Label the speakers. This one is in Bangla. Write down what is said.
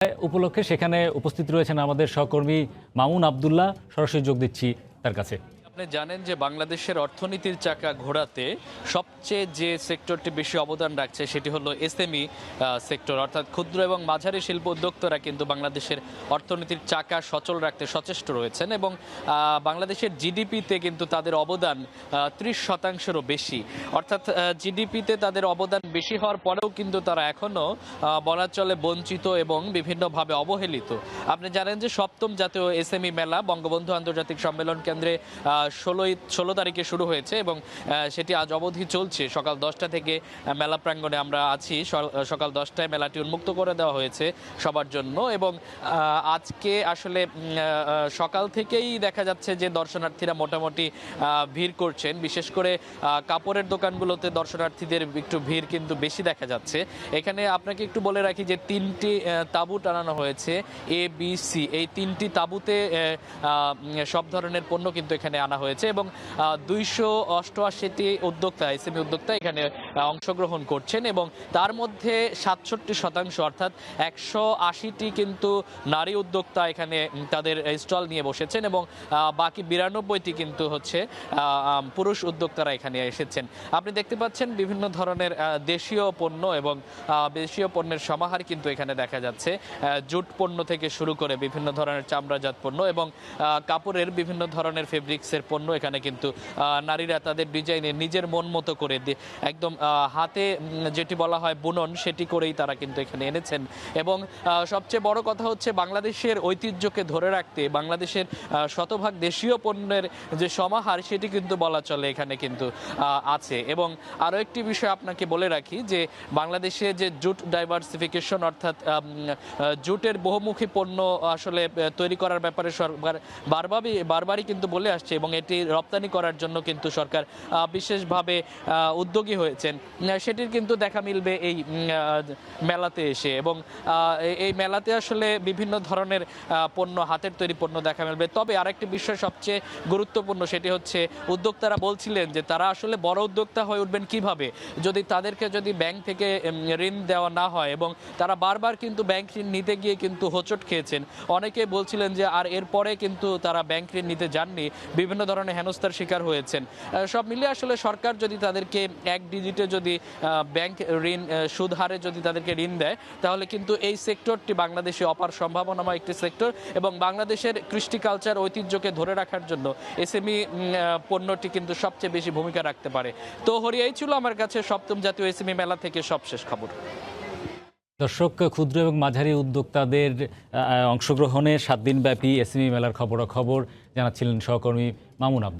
Speaker 1: উপলক্ষে সেখানে উপস্থিত রয়েছেন আমাদের সহকর্মী মামুন আব্দুল্লাহ। সরাসরি যোগ দিচ্ছি তার কাছে।
Speaker 2: আপনি জানেন যে বাংলাদেশের অর্থনীতির চাকা ঘোরাতে সবচেয়ে যে সেক্টরটি বেশি অবদান রাখছে সেটি হলো এসএমই সেক্টর, অর্থাৎ ক্ষুদ্র এবং মাঝারি শিল্প উদ্যোক্তারা কিন্তু বাংলাদেশের অর্থনীতির চাকা সচল রাখতে সচেষ্ট রয়েছেন এবং বাংলাদেশের জিডিপিতে কিন্তু তাদের অবদান 30%-রও বেশি। অর্থাৎ জিডিপিতে তাদের অবদান বেশি হওয়ার পরেও কিন্তু তারা এখনও বলা চলে বঞ্চিত এবং বিভিন্নভাবে অবহেলিত। আপনি জানেন যে 7ম জাতীয় এসএমই মেলা বঙ্গবন্ধু আন্তর্জাতিক সম্মেলন কেন্দ্রে 16 তারিখে শুরু হয়েছে এবং সেটি আজ অবধি চলছে। সকাল 10টা থেকে মেলা প্রাঙ্গণে আমরা আছি। সকাল 10টায় মেলাটি উন্মুক্ত করে দেওয়া হয়েছে সবার জন্য এবং আজকে আসলে সকাল থেকেই দেখা যাচ্ছে যে দর্শনার্থীরা মোটামুটি ভিড় করছেন। বিশেষ করে কাপড়ের দোকানগুলোতে দর্শনার্থীদের একটু ভিড় কিন্তু বেশি দেখা যাচ্ছে। এখানে আপনাকে একটু বলে রাখি যে 3টি তাঁবু টানানো হয়েছে, এ বি সি। এই 3টি তাঁবুতে সব ধরনের পণ্য কিন্তু এখানে আনা হয়েছে এবং 288টি উদ্যোক্তা, এসএমই উদ্যোক্তা এখানে অংশগ্রহণ করছেন এবং তার মধ্যে 67% অর্থাৎ 180টি কিন্তু নারী উদ্যোক্তা এখানে তাদের স্টল নিয়ে বসেছেন এবং বাকি 92টি কিন্তু হচ্ছে পুরুষ উদ্যোক্তারা এখানে এসেছেন। আপনি দেখতে পাচ্ছেন বিভিন্ন ধরনের দেশীয় পণ্য এবং দেশীয় পণ্যের সমাহার কিন্তু এখানে দেখা যাচ্ছে। জুট পণ্য থেকে শুরু করে বিভিন্ন ধরনের চামড়াজাত পণ্য এবং কাপড়ের বিভিন্ন ধরনের ফেব্রিক্সের পণ্য এখানে কিন্তু নারীরা তাদের ডিজাইনে নিজের মন মতো করে একদম হাতে যেটি বলা হয় বুনন, সেটি করেই তারা কিন্তু এখানে এনেছেন। এবং সবচেয়ে বড় কথা হচ্ছে বাংলাদেশের ঐতিহ্যকে ধরে রাখতে বাংলাদেশের শতভাগ দেশীয় পণ্যের যে সমাহার সেটি কিন্তু বলা চলে এখানে কিন্তু আছে। এবং আরও একটি বিষয় আপনাকে বলে রাখি যে বাংলাদেশে যে জুট ডাইভার্সিফিকেশন অর্থাৎ জুটের বহুমুখী পণ্য আসলে তৈরি করার ব্যাপারে সরকার বারবারই কিন্তু বলে আসছে এবং এটি রপ্তানি করার জন্য কিন্তু সরকার বিশেষভাবে উদ্যোগী হয়েছেন। সেটির কিন্তু দেখা মিলবে এই মেলাতে এসে এবং এই মেলাতে আসলে বিভিন্ন ধরনের পণ্য, হাতের তৈরি পণ্য দেখা মিলবে। তবে আরেকটি বিষয় সবচেয়ে গুরুত্বপূর্ণ, সেটি হচ্ছে উদ্যোক্তারা বলছিলেন যে তারা আসলে বড় উদ্যোক্তা হয়ে উঠবেন কিভাবে যদি তাদেরকে ব্যাংক থেকে ঋণ দেওয়া না হয় এবং তারা বারবার কিন্তু ব্যাংক ঋণ নিতে গিয়ে কিন্তু হোঁচট খেয়েছেন। অনেকে বলছিলেন যে আর এরপরে কিন্তু তারা ব্যাংক ঋণ নিতে যাননি, বিভিন্ন ধরনের হেনস্থার শিকার হয়েছেন। সব মিলিয়ে আসলে সরকার যদি তাদেরকে এক ডিজিটে ব্যাংক ঋণ সুদ হারে তাদেরকে ঋণ দেয় তাহলে কিন্তু এই সেক্টরটি বাংলাদেশে অপার সম্ভাবনাময় একটি সেক্টর এবং বাংলাদেশের কৃষ্টি কালচার ঐতিহ্যকে ধরে রাখার জন্য এসএমই পণ্যটি কিন্তু সবচেয়ে বেশি ভূমিকা রাখতে পারে। তো হরিয়াই ছিল আমার কাছে 7ম জাতীয় এসএমই মেলা থেকে সবশেষ খবর।
Speaker 1: দর্শক, ক্ষুদ্র এবং মাঝারি উদ্যোক্তাদের অংশগ্রহণে 7 দিনব্যাপী এসএমই মেলার খবরাখবর জানাচ্ছিলেন সহকর্মী মামুন আব্দুল্লাহ।